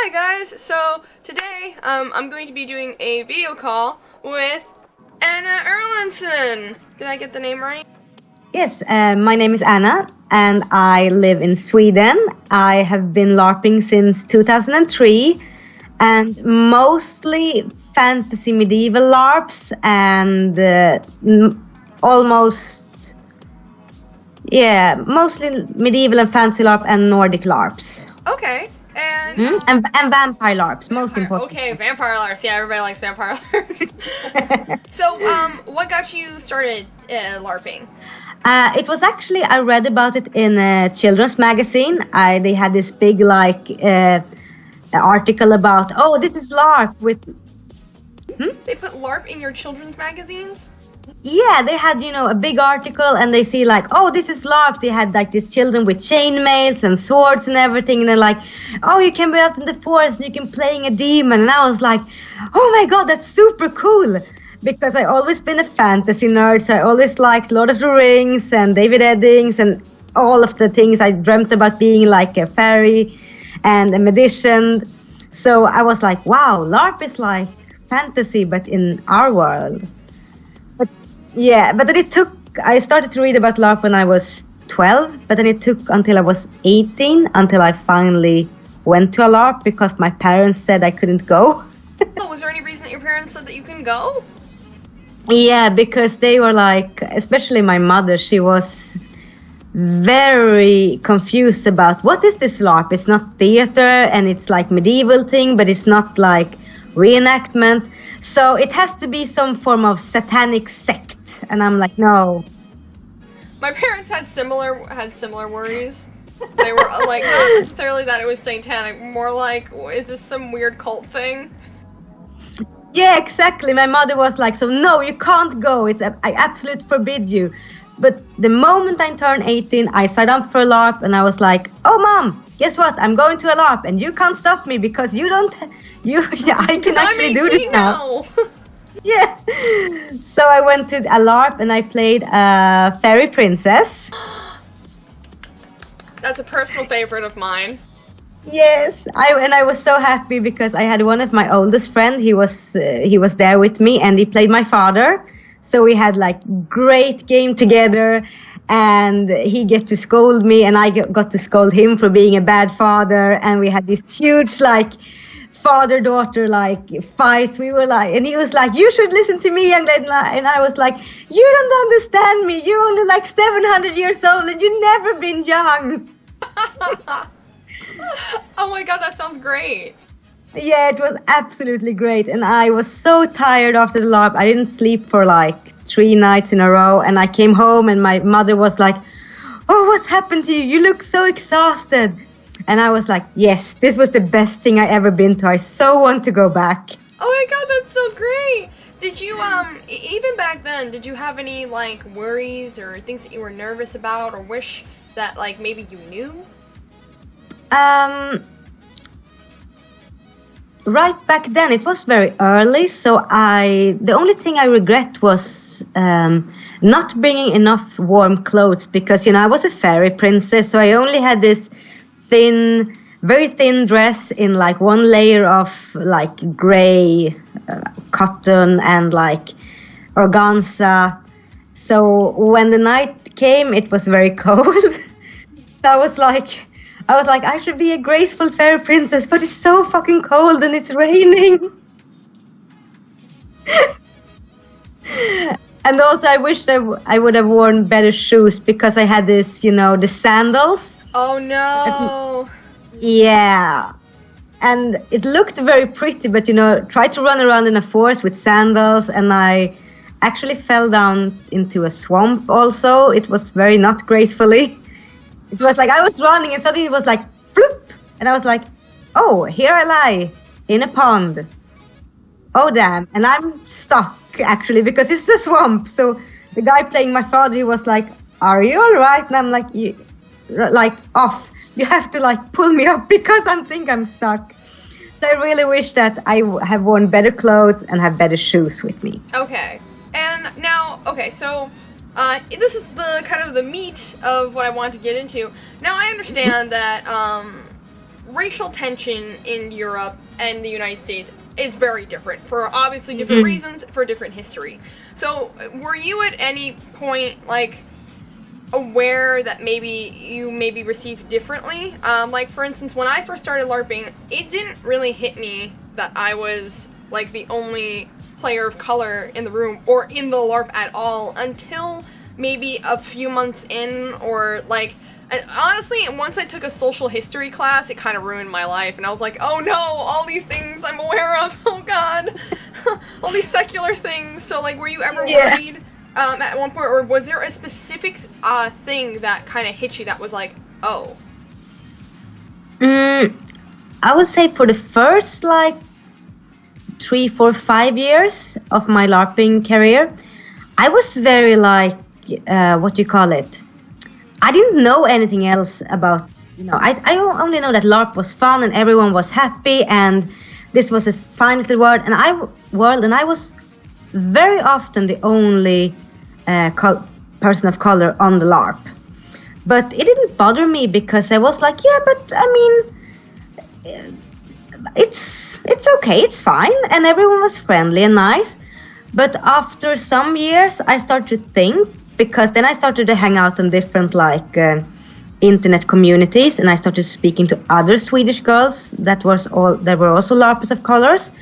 Hi guys, so today I'm going to be doing a video call with Anna Erlandsson. Did I get the name right? Yes, my name is Anna and I live in Sweden. I have been LARPing since 2003 and mostly fantasy medieval LARPs and mostly medieval and fantasy LARP and Nordic LARPs. Okay. And vampire LARPs, most important. Okay, vampire LARPs. Yeah, everybody likes vampire LARPs. So, what got you started LARPing? It was actually, I read about it in a children's magazine. They had this big, article about, oh, this is LARP with... They put LARP in your children's magazines? Yeah, they had, a big article and they see oh, this is LARP. They had these children with chainmails and swords and everything. And they're like, oh, you can be out in the forest and you can playing a demon. And I was like, oh my God, that's super cool. Because I always been a fantasy nerd. So I always liked Lord of the Rings and David Eddings and all of the things. I dreamt about being like a fairy and a magician. So I was like, wow, LARP is like fantasy, but in our world. Yeah, but then I started to read about LARP when I was 12, but then it took until I was 18 until I finally went to a LARP because my parents said I couldn't go. Oh, was there any reason that your parents said that you couldn't go? Yeah, because they were especially my mother, she was very confused about what is this LARP? It's not theater and it's like medieval thing, but it's not like reenactment. So it has to be some form of satanic sect. And I'm like, no. My parents had similar worries. They were like, not necessarily that it was satanic, more like, is this some weird cult thing? Yeah, exactly. My mother was like, so no, you can't go. I absolutely forbid you. But the moment I turned 18, I signed up for a LARP and I was like, oh mom, guess what? I'm going to a LARP and you can't stop me because I can actually do this now. Yeah. So I went to a LARP and I played a fairy princess. That's a personal favorite of mine. Yes, I was so happy because I had one of my oldest friends. He was there with me and he played my father. So we had great game together and he get to scold me and I got to scold him for being a bad father. And we had this huge father-daughter fight. We were and he was like, you should listen to me, young lady. And I was like, you don't understand me. You're only 700 years old and you've never been young. Oh my God, that sounds great. Yeah, it was absolutely great. And I was so tired after the LARP. I didn't sleep for 3 nights in a row. And I came home and my mother was like, oh, what's happened to you? You look so exhausted. And I was like, yes, this was the best thing I ever been to. I so want to go back. Oh my God, that's so great. Did you, even back then, did you have any, worries or things that you were nervous about or wish that, maybe you knew? Right back then, it was very early. So the only thing I regret was not bringing enough warm clothes because, I was a fairy princess. So I only had this very thin dress in one layer of gray cotton and organza. So when the night came, it was very cold. So I was like, I should be a graceful fairy princess, but it's so fucking cold and it's raining. And also I wished I would have worn better shoes because I had this, the sandals. Oh no! Yeah, and it looked very pretty, but tried to run around in a forest with sandals, and I actually fell down into a swamp. Also, it was very not gracefully. It was I was running, and suddenly it was floop, and I was like, oh, here I lie in a pond. Oh damn! And I'm stuck actually because it's a swamp. So the guy playing my father, he was like, "Are you all right?" And I'm like, off. You have to pull me up because I think I'm stuck. So I really wish that I have worn better clothes and have better shoes with me. Okay. And now, so this is the kind of the meat of what I want to get into. Now I understand that racial tension in Europe and the United States, it's very different for obviously different reasons, for different history. So were you at any point like aware that maybe you received differently? Like for instance, when I first started LARPing, it didn't really hit me that I was like the only player of color in the room or in the LARP at all until maybe a few months in, or like, and honestly, once I took a social history class, it kind of ruined my life, and I was like, oh no, all these things I'm aware of, oh god, all these secular things. So like, were you ever worried at one point, or was there a specific thing that kind of hit you that was like, oh? I would say for the first like 3, 4, 5 years of my LARPing career, I was very like, what do you call it? I didn't know anything else about, you know, I only know that LARP was fun and everyone was happy and this was a fine little world, and I was very often the only person of color on the LARP. But it didn't bother me because I was like, yeah, but I mean, it's okay, it's fine, and everyone was friendly and nice. But after some years, I started to think, because then I started to hang out on different like internet communities, and I started speaking to other Swedish girls that were also LARPers of colors,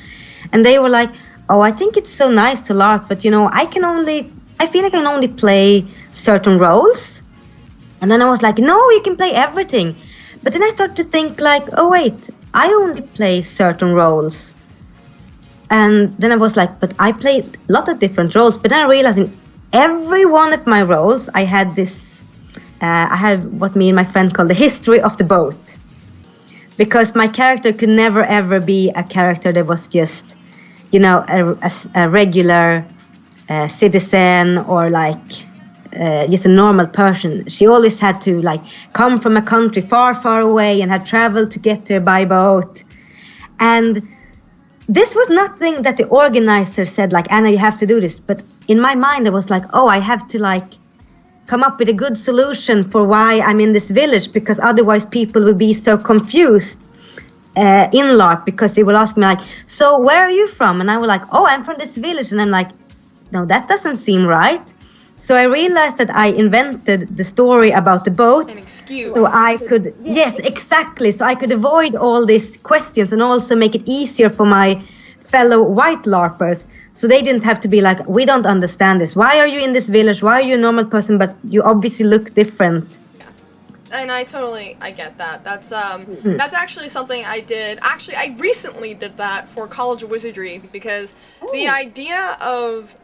and they were like, oh, I think it's so nice to LARP, but you know, I feel like I can only play certain roles. And then I was like, no, you can play everything. But then I started to think like, oh wait, I only play certain roles. And then I was like, but I play a lot of different roles. But then I realized in every one of my roles, I had this, I had what me and my friend call the history of the boat. Because my character could never ever be a character that was just, you know, a regular citizen or like just a normal person. She always had to like come from a country far, far away and had traveled to get there by boat. And this was nothing that the organizer said like, Anna, you have to do this. But in my mind, I was like, oh, I have to like come up with a good solution for why I'm in this village, because otherwise people will be so confused in LARP, because they will ask me like, so where are you from? And I was like, oh, I'm from this village. And I'm like, no, that doesn't seem right. So I realized that I invented the story about the boat. An excuse. So I could, yes, exactly. So I could avoid all these questions and also make it easier for my fellow white LARPers. So they didn't have to be like, we don't understand this. Why are you in this village? Why are you a normal person, but you obviously look different? And I get that. That's actually something I did. Actually, I recently did that for College of Wizardry, because the idea of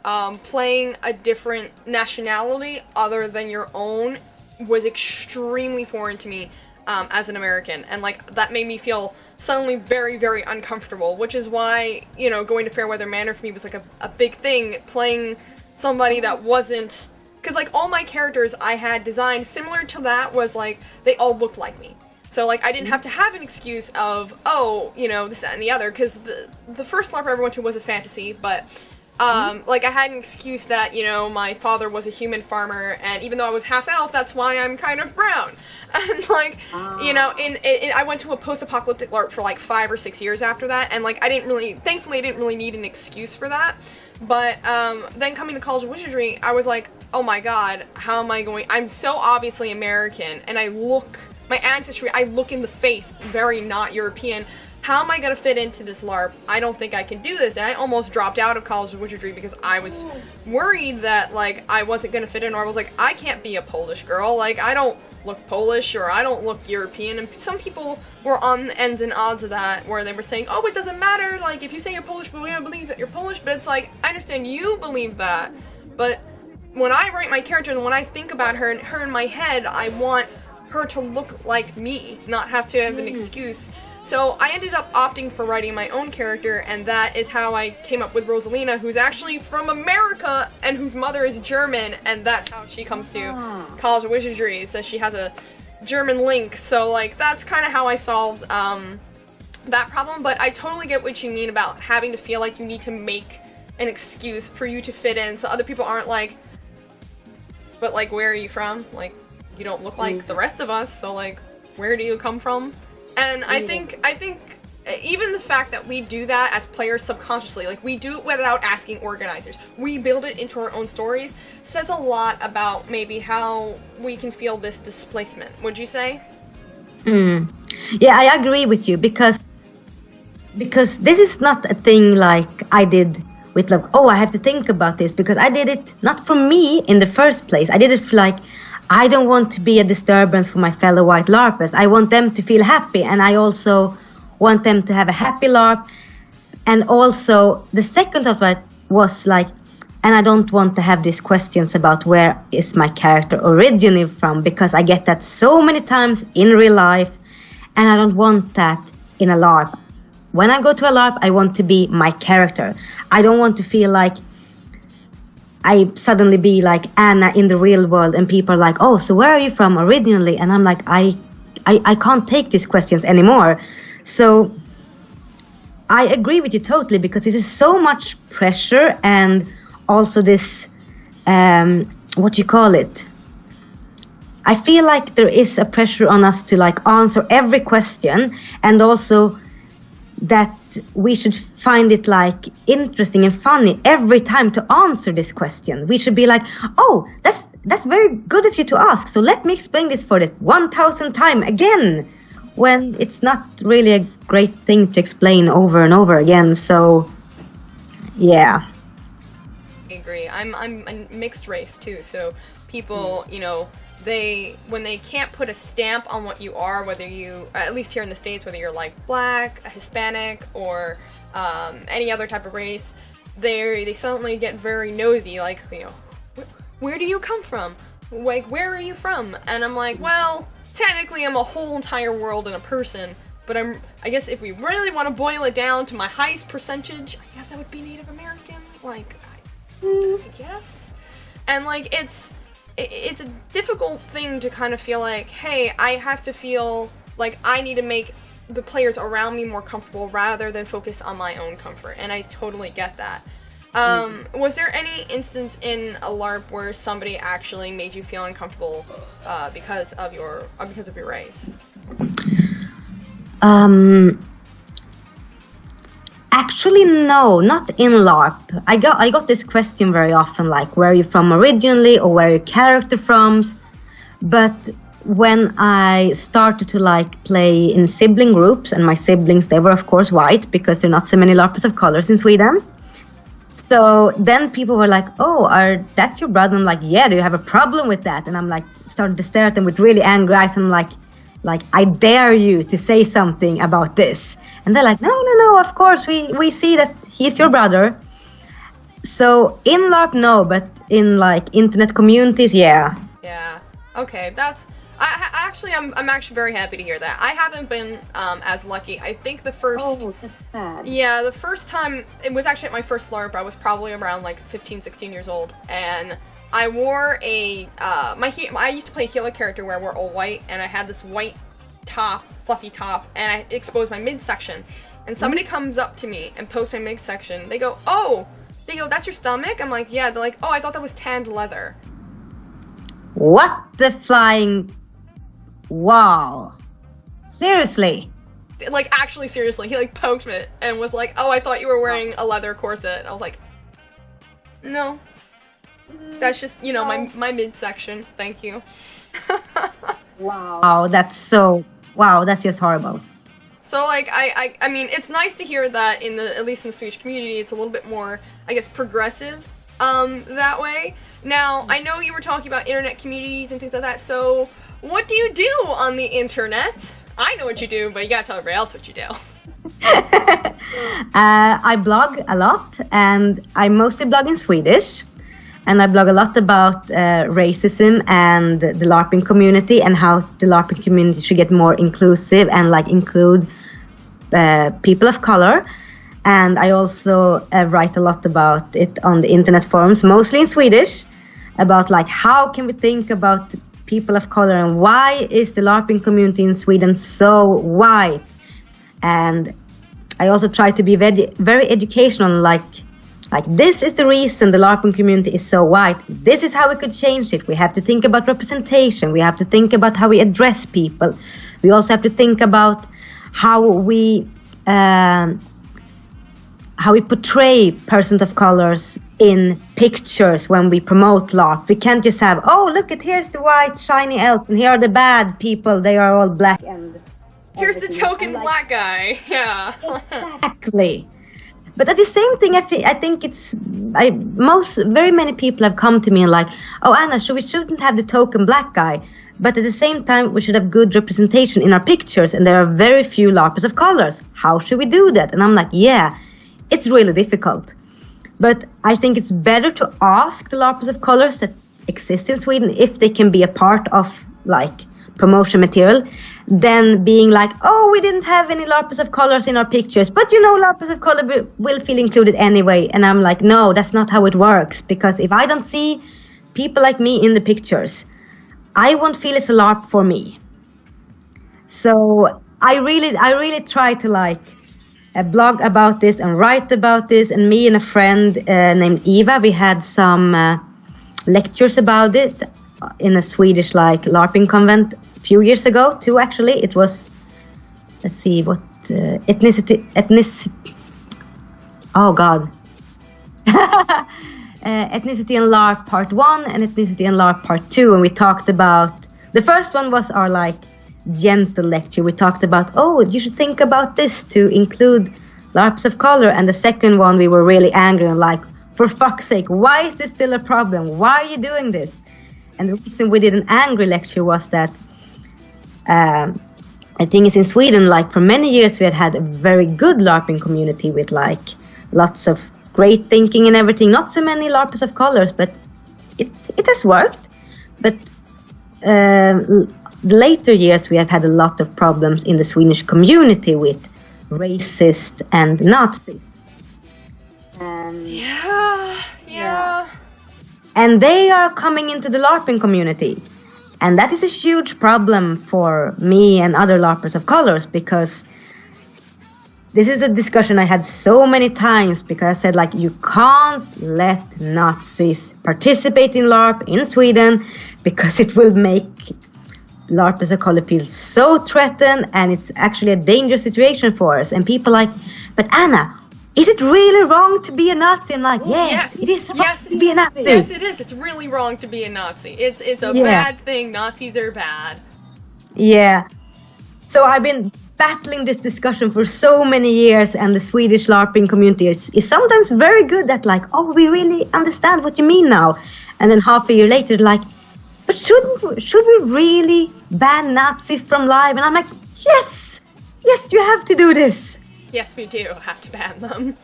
playing a different nationality other than your own was extremely foreign to me as an American, and like that made me feel suddenly very, very uncomfortable, which is why, you know, going to Fairweather Manor for me was like a big thing, playing somebody that wasn't. Because, like, all my characters I had designed similar to that was, like, they all looked like me. So, like, I didn't have to have an excuse of, oh, you know, this, that, and the other. Because the first LARP I ever went to was a fantasy, but, like, I had an excuse that, you know, my father was a human farmer, and even though I was half-elf, that's why I'm kind of brown. And, like, you know, I went to a post-apocalyptic LARP for, like, 5 or 6 years after that, and, like, thankfully I didn't really need an excuse for that. But, then coming to College of Wizardry, I was like, oh my god, how am I going? I'm so obviously American, and my ancestry, I look in the face very not European. How am I gonna fit into this LARP? I don't think I can do this, and I almost dropped out of College of Wizardry because I was worried that, like, I wasn't gonna fit in, or I was like, I can't be a Polish girl, like, I don't look Polish, or I don't look European, and some people were on the ends and odds of that, where they were saying, oh, it doesn't matter, like, if you say you're Polish, but we don't believe that you're Polish, but it's like, I understand you believe that, but when I write my character and when I think about her in my head, I want her to look like me, not have to have an excuse. So I ended up opting for writing my own character, and that is how I came up with Rosalina, who's actually from America and whose mother is German, and that's how she comes to College of Wizardry, so she has a German link. So, like, that's kind of how I solved that problem, but I totally get what you mean about having to feel like you need to make an excuse for you to fit in, so other people aren't like, but, like, where are you from? Like, you don't look like the rest of us, so, like, where do you come from? And I think even the fact that we do that as players subconsciously, like we do it without asking organizers, we build it into our own stories, says a lot about maybe how we can feel this displacement. Would you say? Yeah, I agree with you because this is not a thing like I did with like, oh, I have to think about this, because I did it not for me in the first place. I did it for like, I don't want to be a disturbance for my fellow white LARPers. I want them to feel happy, and I also want them to have a happy LARP. And also the second of it was like, and I don't want to have these questions about where is my character originally from, because I get that so many times in real life, and I don't want that in a LARP. When I go to a LARP, I want to be my character. I don't want to feel like I suddenly be like Anna in the real world and people are like, oh, so where are you from originally? And I'm like, I can't take these questions anymore. So I agree with you totally, because this is so much pressure, and also this, what you call it? I feel like there is a pressure on us to like answer every question, and also that we should find it like interesting and funny every time to answer this question. We should be like, oh, that's very good of you to ask, so let me explain this for the 1000th time again, when it's not really a great thing to explain over and over again. So yeah, I agree. I'm a mixed race too, so people, you know, when they can't put a stamp on what you are, whether you, at least here in the States, whether you're like black, Hispanic, or any other type of race, they suddenly get very nosy, like, you know, where do you come from? Like, where are you from? And I'm like, well, technically I'm a whole entire world and a person, but I guess if we really want to boil it down to my highest percentage, I guess I would be Native American, like, I guess. And like, it's a difficult thing to kind of feel like, hey, I have to feel like I need to make the players around me more comfortable rather than focus on my own comfort, and I totally get that. Was there any instance in a LARP where somebody actually made you feel uncomfortable because of your race? Actually, no, not in LARP. I got this question very often, like, where are you from originally, or where are your character from? But when I started to like play in sibling groups, and my siblings, they were of course white, because there are not so many LARPers of colors in Sweden. So then people were like, oh, are that your brother? I'm like, yeah, do you have a problem with that? And I'm like, started to stare at them with really angry eyes, and I'm like, I dare you to say something about this. And they're like, no, of course, we see that he's your brother. So in LARP, no, but in like internet communities, yeah. Yeah, okay, I'm actually very happy to hear that. I haven't been as lucky. I think the first... Oh, that's sad. Yeah, the first time, it was actually at my first LARP. I was probably around like 15, 16 years old, and I wore a... I used to play a healer character where I wore all white, and I had this white top, fluffy top, and I exposed my midsection. And somebody comes up to me and pokes my midsection. They go, oh! They go, that's your stomach? I'm like, yeah. They're like, oh, I thought that was tanned leather. What the flying... Wow. Seriously? Like, actually, seriously. He, like, poked me and was like, oh, I thought you were wearing a leather corset. And I was like, no. That's just, you know, my midsection. Thank you. Wow, that's just horrible. So, like, I mean, it's nice to hear that at least in the Swedish community, it's a little bit more, I guess, progressive, that way. Now, I know you were talking about internet communities and things like that, so what do you do on the internet? I know what you do, but you gotta tell everybody else what you do. I blog a lot, and I mostly blog in Swedish. And I blog a lot about racism and the LARPing community, and how the LARPing community should get more inclusive and like include people of color. And I also write a lot about it on the internet forums, mostly in Swedish, about like how can we think about people of color, and why is the LARPing community in Sweden so white. And I also try to be very educational, like this is the reason the LARPing community is so white. This is how we could change it. We have to think about representation. We have to think about how we address people. We also have to think about how we portray persons of colors in pictures when we promote LARP. We can't just have, oh, look at, here's the white shiny elf, and here are the bad people, they are all black, and here's the token black guy. Yeah. Exactly. But at the same thing, I think very many people have come to me and like, oh, Anna, we shouldn't have the token black guy, but at the same time we should have good representation in our pictures, and there are very few LARPers of colors. How should we do that? And I'm like, yeah, it's really difficult. But I think it's better to ask the LARPers of colors that exist in Sweden if they can be a part of like promotion material than being like, oh, we didn't have any LARPers of colors in our pictures, but LARPers of color will feel included anyway. And I'm like, no, that's not how it works, because if I don't see people like me in the pictures, I won't feel it's a LARP for me. So I really try to like blog about this and write about this, and me and a friend named Eva, we had some lectures about it in a Swedish like LARPing convent a few years ago too. Actually, it was, let's see, what ethnicity. Oh God, ethnicity and LARP part 1 and ethnicity and LARP part 2, and we talked about, the first one was our like gentle lecture. We talked about, oh, you should think about this to include LARPs of color, and the second one we were really angry and like, for fuck's sake, why is this still a problem? Why are you doing this? And the reason we did an angry lecture was that I think it's in Sweden, like for many years we had a very good LARPing community with like lots of great thinking and everything, not so many LARPers of colors, but it has worked. But later years we have had a lot of problems in the Swedish community with racist and Nazis. Yeah. And they are coming into the LARPing community. And that is a huge problem for me and other LARPers of colors, because this is a discussion I had so many times, because I said like, you can't let Nazis participate in LARP in Sweden, because it will make LARPers of color feel so threatened, and it's actually a dangerous situation for us. And people like, but Anna, is it really wrong to be a Nazi? I'm like, yes, it is wrong to be a Nazi. Yes, it is. It's really wrong to be a Nazi. It's a bad thing. Nazis are bad. Yeah. So I've been battling this discussion for so many years, and the Swedish LARPing community is sometimes very good at like, oh, we really understand what you mean now. And then half a year later, like, but should we really ban Nazis from live? And I'm like, yes, you have to do this. Yes, we do have to ban them.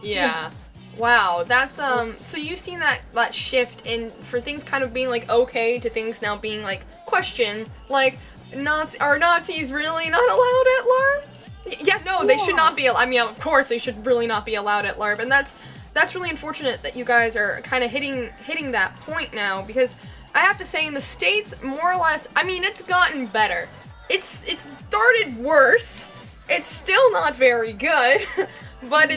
Yeah. Wow, that's so you've seen that shift in for things kind of being like okay to things now being like questioned, like are Nazis really not allowed at LARP? Yeah, no, they should not be. I mean, of course they should really not be allowed at LARP, and that's really unfortunate that you guys are kind of hitting that point now, because I have to say in the States, more or less, I mean, it's gotten better. It's started worse. It's still not very good, but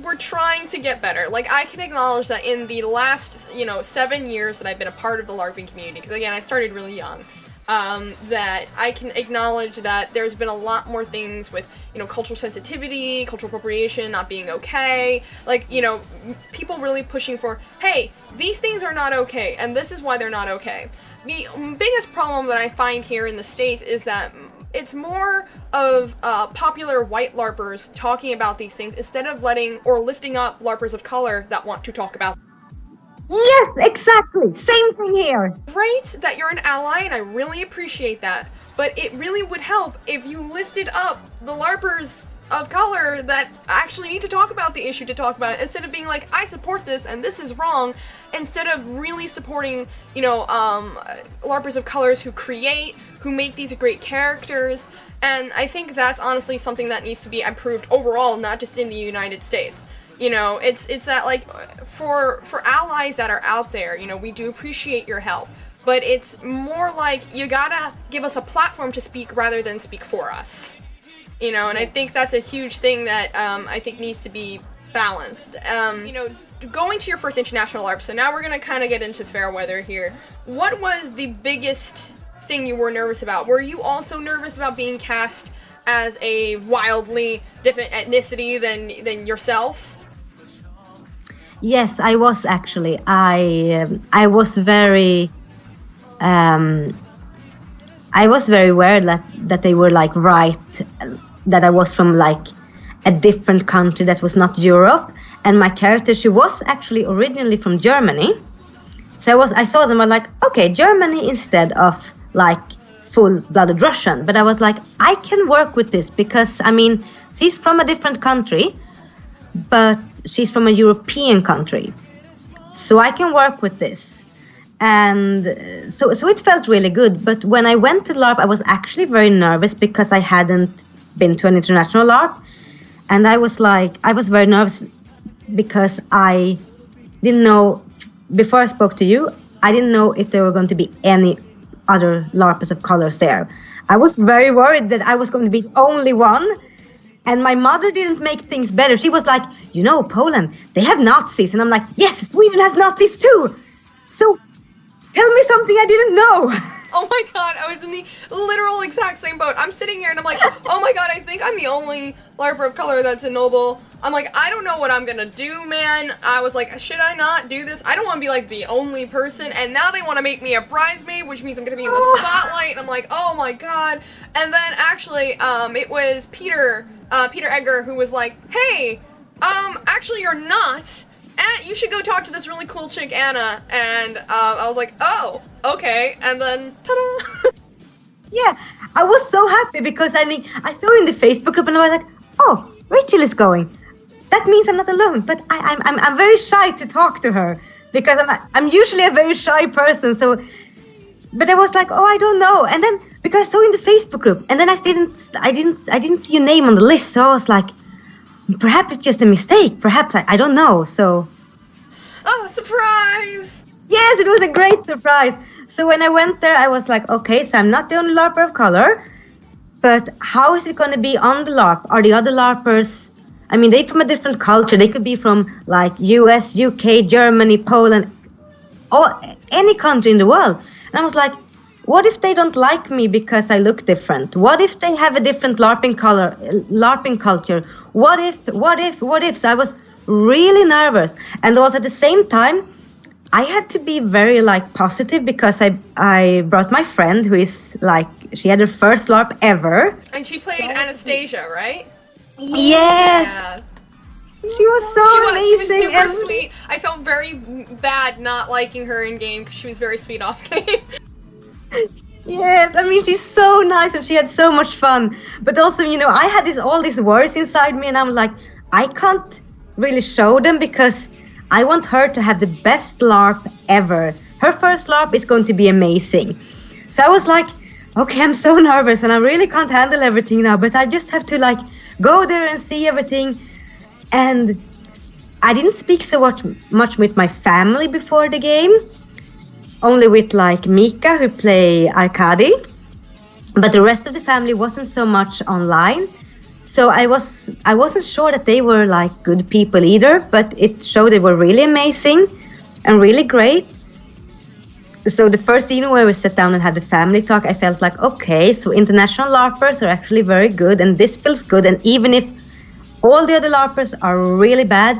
we're trying to get better. Like, I can acknowledge that in the last, 7 years that I've been a part of the LARPing community, because again, I started really young, that I can acknowledge that there's been a lot more things with, cultural sensitivity, cultural appropriation not being okay, like, people really pushing for, hey, these things are not okay, and this is why they're not okay. The biggest problem that I find here in the States is that it's more of popular white LARPers talking about these things instead of lifting up LARPers of color that want to talk about. Yes, exactly. Same thing here. Great that you're an ally, and I really appreciate that. But it really would help if you lifted up the LARPers of color that actually need to talk about the issue to talk about it, instead of being like, I support this and this is wrong, instead of really supporting, LARPers of colors who make these great characters. And I think that's honestly something that needs to be improved overall, not just in the United States. It's that, like, for allies that are out there, we do appreciate your help, but it's more like you gotta give us a platform to speak rather than speak for us. And I think that's a huge thing that I think needs to be balanced. Going to your first international LARP, so now we're gonna kind of get into Fairweather here. What was the biggest thing you were nervous about? Were you also nervous about being cast as a wildly different ethnicity than yourself? Yes, I was actually. I was very aware that they were like right, that I was from like a different country that was not Europe, and my character, she was actually originally from Germany. So I saw them, I was like, okay, Germany instead of like full-blooded Russian. But I was like, I can work with this because, I mean, she's from a different country, but she's from a European country. So I can work with this. And so it felt really good. But when I went to LARP, I was actually very nervous because I hadn't been to an international LARP. And I was very nervous because I didn't know, before I spoke to you, I didn't know if there were going to be any other LARPers of colors there. I was very worried that I was going to be the only one. And my mother didn't make things better. She was like, you know, Poland, they have Nazis. And I'm like, yes, Sweden has Nazis too. So tell me something I didn't know. Oh my god, I was in the literal exact same boat. I'm sitting here and I'm like, oh my god, I think I'm the only LARPer of color that's a noble. I'm like, I don't know what I'm gonna do, man. I was like, should I not do this? I don't want to be like the only person. And now they want to make me a bridesmaid, which means I'm gonna be in the spotlight. And I'm like, oh my god. And then actually, it was Peter Edgar who was like, hey, actually you're not. You should go talk to this really cool chick, Anna. And I was like, oh, okay. And then, ta-da! Yeah, I was so happy because, I mean, I saw in the Facebook group and I was like, oh, Rachel is going. That means I'm not alone. But I'm very shy to talk to her because I'm usually a very shy person. So, but I was like, oh, I don't know. And then because I saw in the Facebook group, and then I didn't see your name on the list. So I was like, perhaps it's just a mistake. Perhaps I don't know. So. Oh, surprise! Yes, it was a great surprise. So when I went there, I was like, okay, so I'm not the only LARPer of color, but how is it going to be on the LARP? Are the other LARPers, I mean, they're from a different culture. They could be from like US, UK, Germany, Poland, or any country in the world. And I was like, what if they don't like me because I look different? What if they have a different LARPing culture? What if? So I was really nervous. And also at the same time, I had to be very like positive because I brought my friend who is like, she had her first LARP ever. And she played Anastasia, right? Yes. She was so amazing. She was super sweet. I felt very bad not liking her in game because she was very sweet off game. Yes, I mean, she's so nice and she had so much fun. But also, you know, I had all these worries inside me and I'm like, I can't really show them because I want her to have the best LARP ever. Her first LARP is going to be amazing. So I was like, okay, I'm so nervous and I really can't handle everything now, but I just have to like go there and see everything. And I didn't speak so much with my family before the game. Only with like Mika, who play Arkady, but the rest of the family wasn't so much online. So I wasn't sure that they were like good people either, but it showed they were really amazing and really great. So the first scene where we sat down and had the family talk, I felt like, okay, so international LARPers are actually very good and this feels good. And even if all the other LARPers are really bad,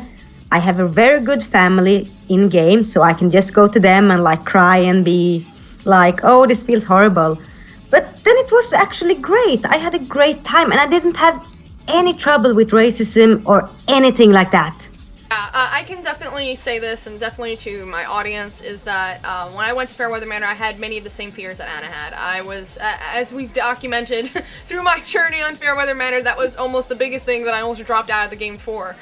I have a very good family in game, so I can just go to them and like cry and be like, oh, this feels horrible. But then it was actually great. I had a great time and I didn't have any trouble with racism or anything like that. I can definitely say this, and definitely to my audience, is that when I went to Fairweather Manor, I had many of the same fears that Anna had. I was, as we've documented through my journey on Fairweather Manor, that was almost the biggest thing that I almost dropped out of the game for.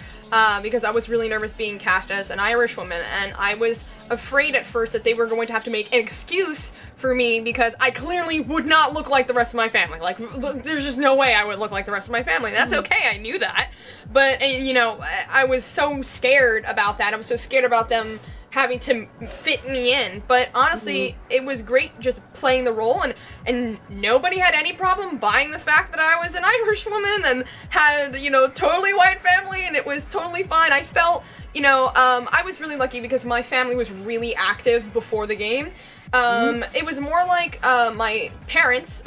Because I was really nervous being cast as an Irish woman, and I was afraid at first that they were going to have to make an excuse for me because I clearly would not look like the rest of my family. Like, there's just no way I would look like the rest of my family. That's okay, I knew that. But, you know, I was so scared about that. I was so scared about them having to fit me in. But honestly, it was great just playing the role, and nobody had any problem buying the fact that I was an Irish woman and had, you know, totally white family, and it was totally fine. I felt, you know, I was really lucky because my family was really active before the game, It was more like my parents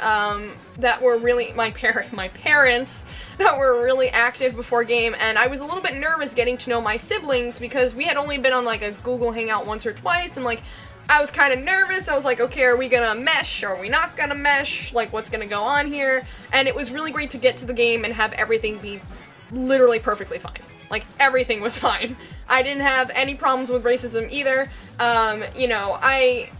that were really my parents that were really active before game, and I was a little bit nervous getting to know my siblings because we had only been on like a Google Hangout once or twice, and like I was kind of nervous. I was like, okay, are we gonna mesh? Or are we not gonna mesh? Like, what's gonna go on here? And it was really great to get to the game and have everything be literally perfectly fine. Like, everything was fine. I didn't have any problems with racism either. You know, I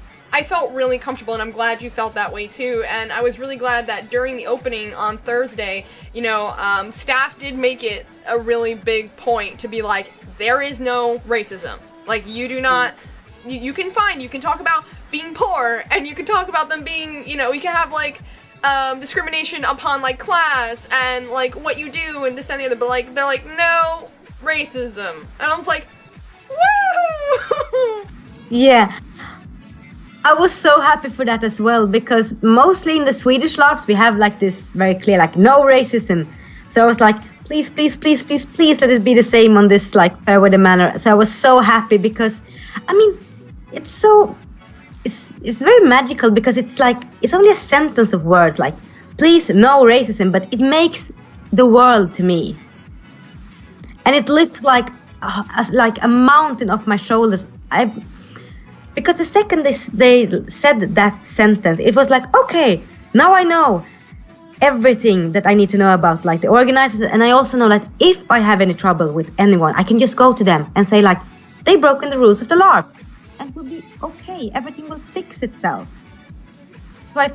felt really comfortable, and I'm glad you felt that way too. And I was really glad that during the opening on Thursday, you know, staff did make it a really big point to be like, there is no racism. Like, you do not, you can talk about being poor, and you can talk about them being, you know, you can have like, discrimination upon like class and like what you do and this and the other, but like, they're like, no racism. And I was like, woo! Yeah. I was so happy for that as well, because mostly in the Swedish LARPs we have like this very clear, like, no racism. So I was like, please, please, please, please, please let it be the same on this like FAIRWEATHER Manor. So I was so happy because, I mean, it's very magical because it's like, it's only a sentence of words like, please, no racism, but it makes the world to me. And it lifts like a mountain off my shoulders. Because the second they said that sentence, it was like, okay, now I know everything that I need to know about like the organizers, and I also know that if I have any trouble with anyone, I can just go to them and say like, they broken the rules of the LARP, and it will be okay, everything will fix itself. So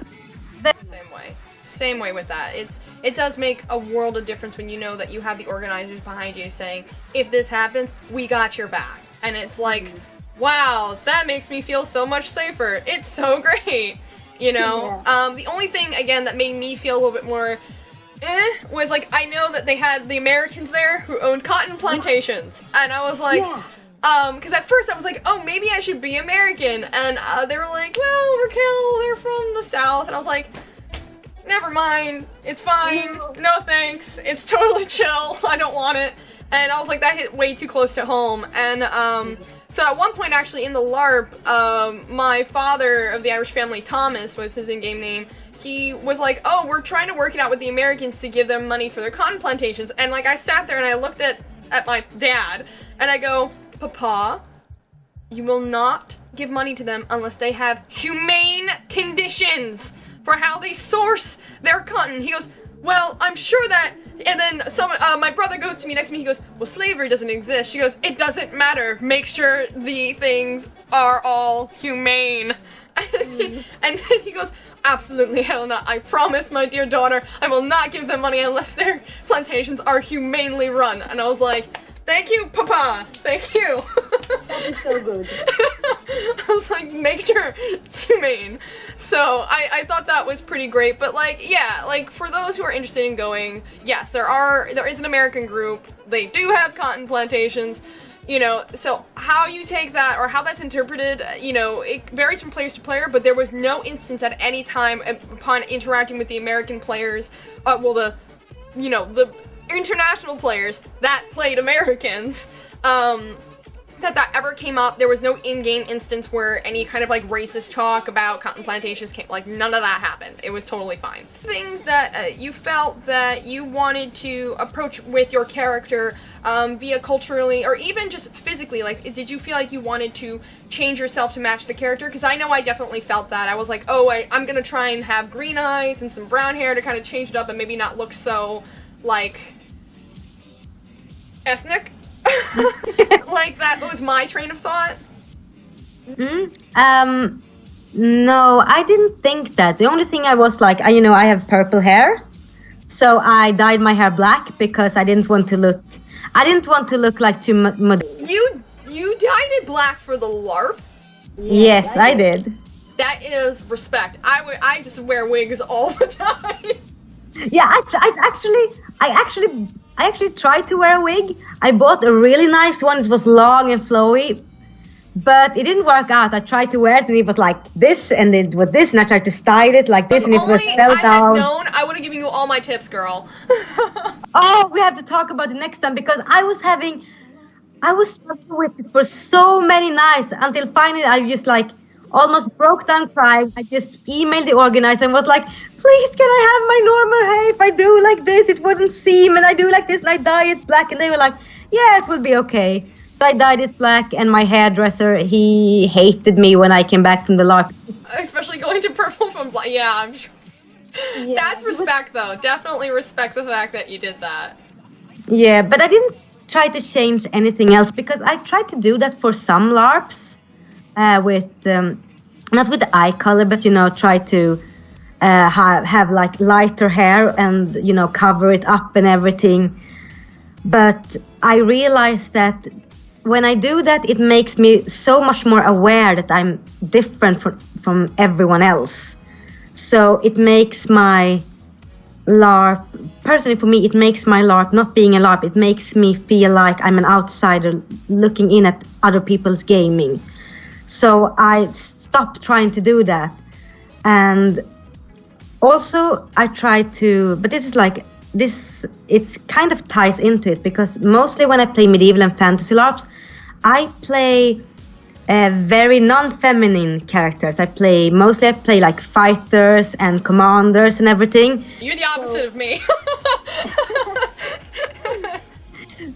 Same way with that. It does make a world of difference when you know that you have the organizers behind you saying, if this happens, we got your back. And it's like, wow, that makes me feel so much safer. It's so great, you know? Yeah. The only thing, again, that made me feel a little bit more was, like, I know that they had the Americans there who owned cotton plantations. And I was like, because at first I was like, oh, maybe I should be American. And they were like, well, Raquel, they're from the South. And I was like, never mind, it's fine. No thanks, it's totally chill. I don't want it. And I was like, that hit way too close to home. And so at one point, actually, in the LARP, my father of the Irish family, Thomas, was his in-game name. He was like, oh, we're trying to work it out with the Americans to give them money for their cotton plantations. And like, I sat there and I looked at my dad, and I go, Papa, you will not give money to them unless they have humane conditions for how they source their cotton. He goes, well, I'm sure that. And then my brother goes to me next to me, he goes, well, slavery doesn't exist. She goes, it doesn't matter. Make sure the things are all humane. And then he goes, absolutely hell not. I promise, my dear daughter, I will not give them money unless their plantations are humanely run. And I was like, thank you, Papa. Thank you. That is so good. I was like, make sure it's humane. So I thought that was pretty great. But like, yeah, like for those who are interested in going, yes, there is an American group. They do have cotton plantations. You know, so how you take that or how that's interpreted, you know, it varies from players to player, but there was no instance at any time upon interacting with the American players, the international players that played Americans, that ever came up. There was no in-game instance where any kind of like racist talk about cotton plantations came, like none of that happened. It was totally fine. Things that you felt that you wanted to approach with your character via culturally or even just physically, like did you feel like you wanted to change yourself to match the character? Because I know I definitely felt that. I was like, oh, I'm gonna try and have green eyes and some brown hair to kind of change it up and maybe not look so like ethnic. Like that was my train of thought. No, I didn't think that. The only thing I was like, I have purple hair, so I dyed my hair black because I didn't want to look like too much. You dyed it black for the LARP? Yes, I did. That is respect. I just wear wigs all the time. Yeah, I actually tried to wear a wig. I bought a really nice one. It was long and flowy, but it didn't work out. I tried to wear it and it was like this and it was this, and I tried to style it like this and it was fell down. If I had known, I would have given you all my tips, girl. Oh, we have to talk about it next time because I was struggling with it for so many nights until finally I was just like, almost broke down crying. I just emailed the organizer and was like, please, can I have my normal hair? If I do like this, it wouldn't seem, and I do like this, and I dye it black. And they were like, yeah, it will be okay. So I dyed it black, and my hairdresser, he hated me when I came back from the LARP. Especially going to purple from black. Yeah, I'm sure. Yeah, that's respect, though. Definitely respect the fact that you did that. Yeah, but I didn't try to change anything else, because I tried to do that for some LARPs with, not with the eye color, but, try to have like lighter hair and, cover it up and everything. But I realized that when I do that, it makes me so much more aware that I'm different from everyone else. So it makes my LARP, personally for me, it makes my LARP not being a LARP. It makes me feel like I'm an outsider looking in at other people's gaming. So I stopped trying to do that. And also I try to, but it's kind of ties into it, because mostly when I play medieval and fantasy LARPs, I play very non-feminine characters. I play like fighters and commanders and everything. You're the opposite of me.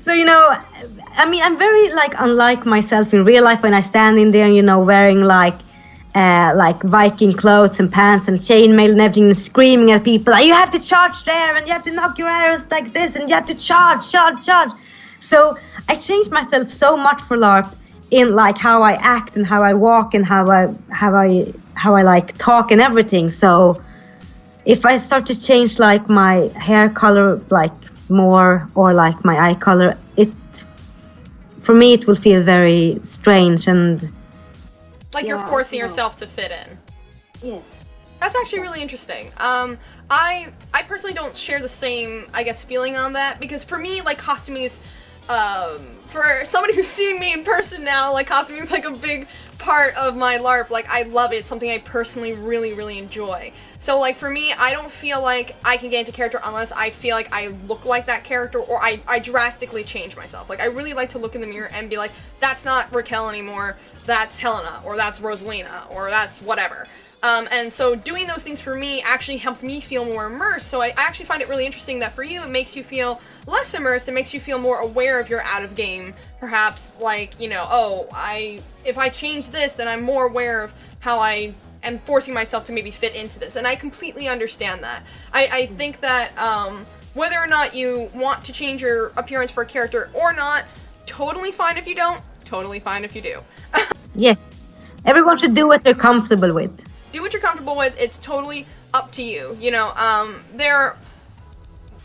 So, I mean, I'm very unlike myself in real life when I stand in there, wearing like Viking clothes and pants and chainmail and everything, and screaming at people. You have to charge there, and you have to knock your arrows like this, and you have to charge. So I changed myself so much for LARP in like how I act and how I walk and how I like talk and everything. So if I start to change like my hair color like more, or like my eye color, for me it will feel very strange and like you're forcing yourself to fit in. Yeah. That's actually really interesting. I personally don't share the same, I guess, feeling on that, because for me, like, costuming is, for somebody who's seen me in person now, like, costuming is like a big part of my LARP. Like, I love it. It's something I personally really, really enjoy. So, like, for me, I don't feel like I can get into character unless I feel like I look like that character, or I drastically change myself. Like, I really like to look in the mirror and be like, that's not Raquel anymore, that's Helena, or that's Rosalina, or that's whatever. And so doing those things for me actually helps me feel more immersed. So I actually find it really interesting that for you, it makes you feel less immersed. It makes you feel more aware of your out of game. Perhaps like, if I change this, then I'm more aware of how I am forcing myself to maybe fit into this. And I completely understand that. I think that whether or not you want to change your appearance for a character or not, totally fine if you don't, totally fine if you do. Yes. Everyone should do what they're comfortable with. Do what you're comfortable with. It's totally up to you.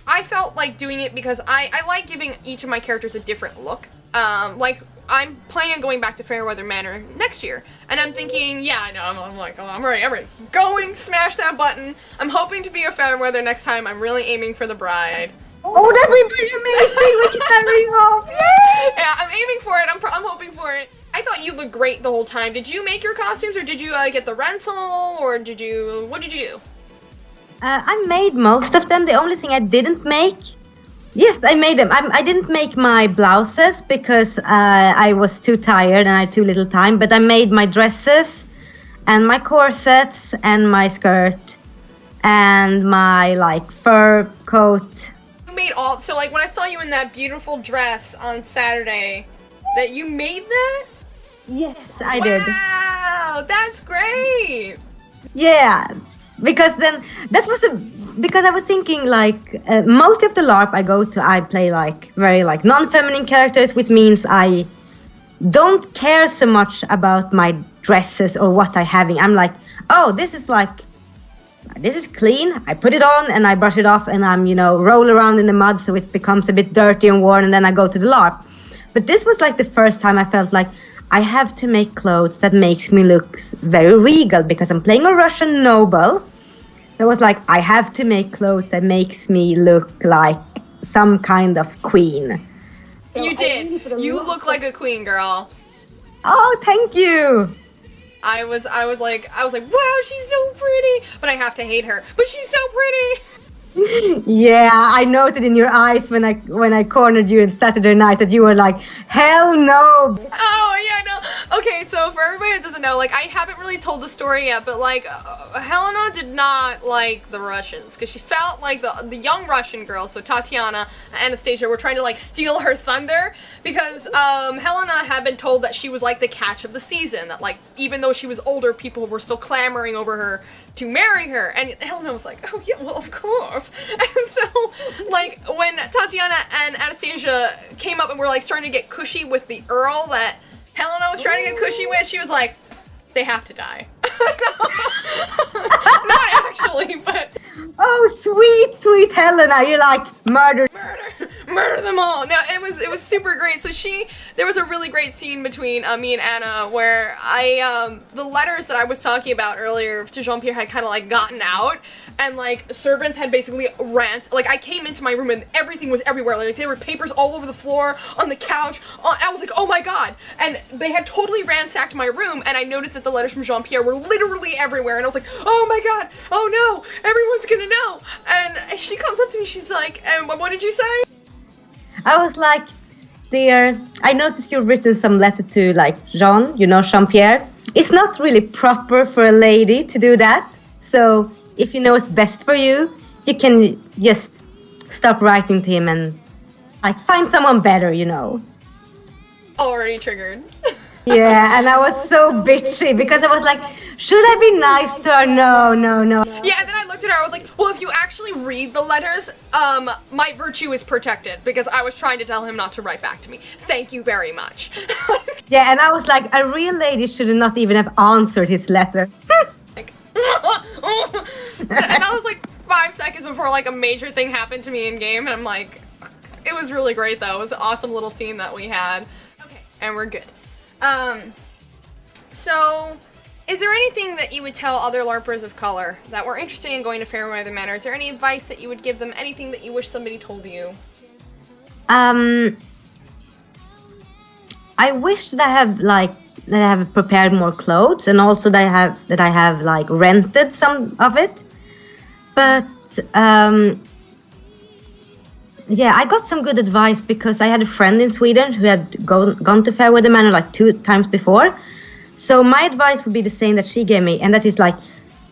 I felt like doing it because I like giving each of my characters a different look. Like, I'm planning on going back to Fairweather Manor next year, and I'm thinking, yeah, I know, I'm like, oh, I'm ready. Going, smash that button. I'm hoping to be a Fairweather next time. I'm really aiming for the bride. Oh, that would be amazing! We can marry off! Yay! Yeah, I'm aiming for it. I'm hoping for it. I thought you looked great the whole time. Did you make your costumes, or did you get the rental, or what did you do? I made most of them. The only thing I didn't make, yes, I made them. I didn't make my blouses because I was too tired and I had too little time, but I made my dresses and my corsets and my skirt and my fur coat. You made all, so when I saw you in that beautiful dress on Saturday, that you made that? Yes, I did. Wow, that's great. Yeah, because then because I was thinking most of the LARP I go to, I play very non-feminine characters, which means I don't care so much about my dresses or what I'm having. I'm like, oh, this is clean. I put it on and I brush it off and I'm roll around in the mud so it becomes a bit dirty and worn, and then I go to the LARP. But this was the first time I felt like I have to make clothes that makes me look very regal, because I'm playing a Russian noble. So I was like, I have to make clothes that makes me look like some kind of queen. You did. You look like a queen, girl. Oh, thank you. I was like, wow, she's so pretty. But I have to hate her. But she's so pretty. Yeah, I noted in your eyes when I cornered you on Saturday night that you were like, hell no. Oh yeah, no. Okay, so for everybody that doesn't know, like I haven't really told the story yet, but like Helena did not like the Russians because she felt like the young Russian girls, so Tatiana and Anastasia, were trying to like steal her thunder because Helena had been told that she was like the catch of the season, that like even though she was older, people were still clamoring over her to marry her, and Helena was like, oh yeah, well of course. And so like when Tatiana and Anastasia came up and were like trying to get cushy with the Earl that Helena was trying to get cushy with, she was like, they have to die. Not actually, but oh sweet Helena, you're like murder them all. No, it was super great. So there was a really great scene between me and Anna where the letters that I was talking about earlier to Jean-Pierre had kind of like gotten out, and like servants had basically like I came into my room and everything was everywhere. Like there were papers all over the floor, on the couch. I was like, oh my god! And they had totally ransacked my room, and I noticed that the letters from Jean-Pierre were literally everywhere, and I was like, oh my god, oh no, everyone's gonna know. And she comes up to me, she's like, and what did you say? I was like, dear, I noticed you've written some letter to like Jean-Pierre. It's not really proper for a lady to do that. So if you know what's best for you, you can just stop writing to him and like find someone better, Already triggered. Yeah, and I was so bitchy because I was like, should I be nice to her? No. Yeah, and then I looked at her, I was like, well, if you actually read the letters, my virtue is protected because I was trying to tell him not to write back to me. Thank you very much. Yeah, and I was like, a real lady should not even have answered his letter. Like, and that was like 5 seconds before like a major thing happened to me in game, and I'm like, it was really great though. It was an awesome little scene that we had. Okay, and we're good. So, is there anything that you would tell other LARPers of color that were interested in going to FAIRWEATHER Manor? Is there any advice that you would give them? Anything that you wish somebody told you? I wish that I have prepared more clothes, and also that I have like rented some of it. But yeah, I got some good advice because I had a friend in Sweden who had gone to FAIRWEATHER Manor like 2 times before. So my advice would be the same that she gave me, and that is like,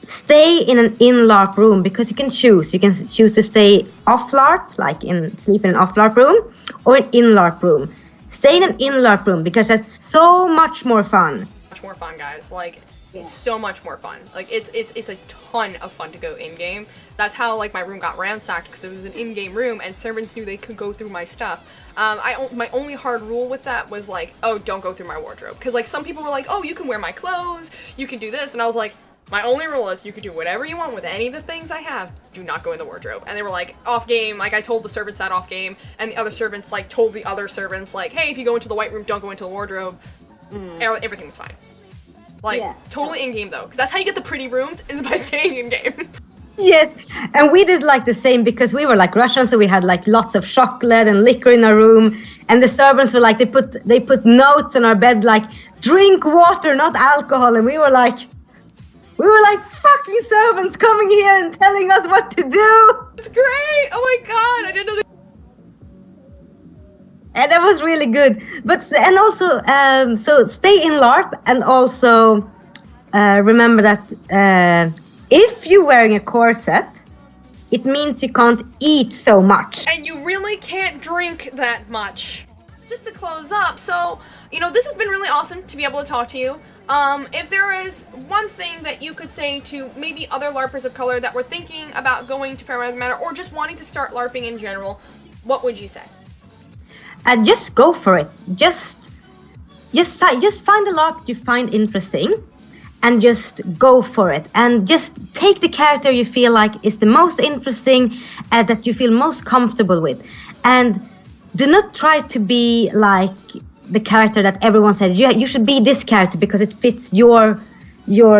stay in an in-LARP room, because you can choose. You can choose to stay off-LARP, like sleep in an off-LARP room, or an in-LARP room. Stay in an in-LARP room because that's so much more fun. Much more fun, guys. Like, so much more fun. Like, it's a ton of fun to go in-game. That's how, like, my room got ransacked, because it was an in-game room, and servants knew they could go through my stuff. My only hard rule with that was, like, oh, don't go through my wardrobe. Because, like, some people were like, oh, you can wear my clothes, you can do this, and I was like, my only rule is you can do whatever you want with any of the things I have. Do not go in the wardrobe. And they were like, off game, like I told the servants that off game, and the other servants like told the other servants like, hey, if you go into the white room, don't go into the wardrobe. Everything was fine. Like, totally in-game though, because that's how you get the pretty rooms, is by staying in-game. Yes, and we did like the same because we were like Russian, so we had like lots of chocolate and liquor in our room, and the servants were like, they put notes on our bed like, drink water, not alcohol, and we were like, fucking servants coming here and telling us what to do. It's great. Oh my god, I didn't know that. And that was really good. But and also, so stay in LARP, and also remember that if you're wearing a corset, it means you can't eat so much. And you really can't drink that much. Just to close up, so, this has been really awesome to be able to talk to you. If there is one thing that you could say to maybe other LARPers of color that were thinking about going to FAIRWEATHER Manor or just wanting to start LARPing in general, what would you say? Just go for it. Just find a LARP you find interesting, and just go for it. And just take the character you feel like is the most interesting, that you feel most comfortable with. And do not try to be like the character that everyone says. You should be this character because it fits your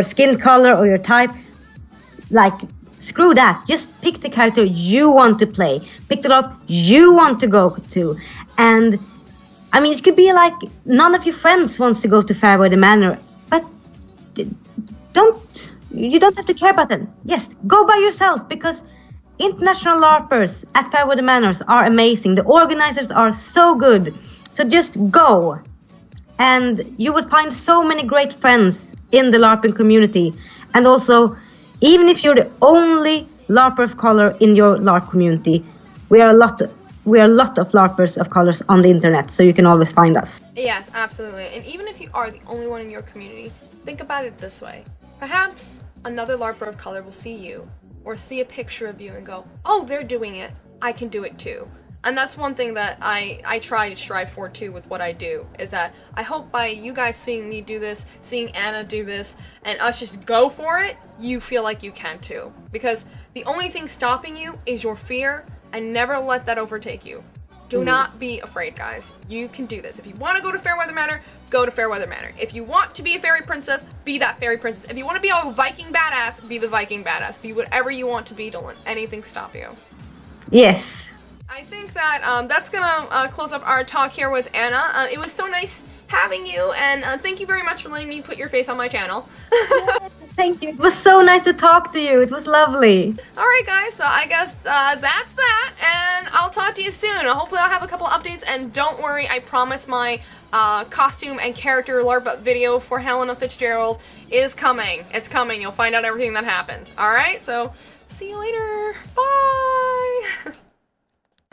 skin color or your type. Like, screw that. Just pick the character you want to play. Pick the LARP you want to go to. And, I mean, it could be like none of your friends wants to go to FAIRWEATHER Manor, but you don't have to care about them. Yes, go by yourself, because international LARPers at FAIRWEATHER Manors are amazing. The organizers are so good. So just go. And you will find so many great friends in the LARPing community. And also, even if you're the only LARPer of color in your LARP community, we are a lot of LARPers of colors on the internet, so you can always find us. Yes, absolutely. And even if you are the only one in your community, think about it this way. Perhaps another LARPer of color will see you, or see a picture of you and go, oh, they're doing it, I can do it too. And that's one thing that I try to strive for too with what I do, is that I hope by you guys seeing me do this, seeing Anna do this, and us just go for it, you feel like you can too. Because the only thing stopping you is your fear, and never let that overtake you. Do not be afraid, guys. You can do this. If you want to go to FAIRWEATHER Manor, go to FAIRWEATHER Manor. If you want to be a fairy princess, be that fairy princess. If you want to be a Viking badass, be the Viking badass. Be whatever you want to be. Don't let anything stop you. Yes. I think that that's gonna close up our talk here with Anna. It was so nice having you, and thank you very much for letting me put your face on my channel. Thank you. It was so nice to talk to you. It was lovely. Alright guys, so I guess that's that, and I'll talk to you soon. Hopefully I'll have a couple updates, and don't worry, I promise my costume and character LARP video for Helena Fitzgerald is coming. It's coming. You'll find out everything that happened. Alright, so see you later. Bye!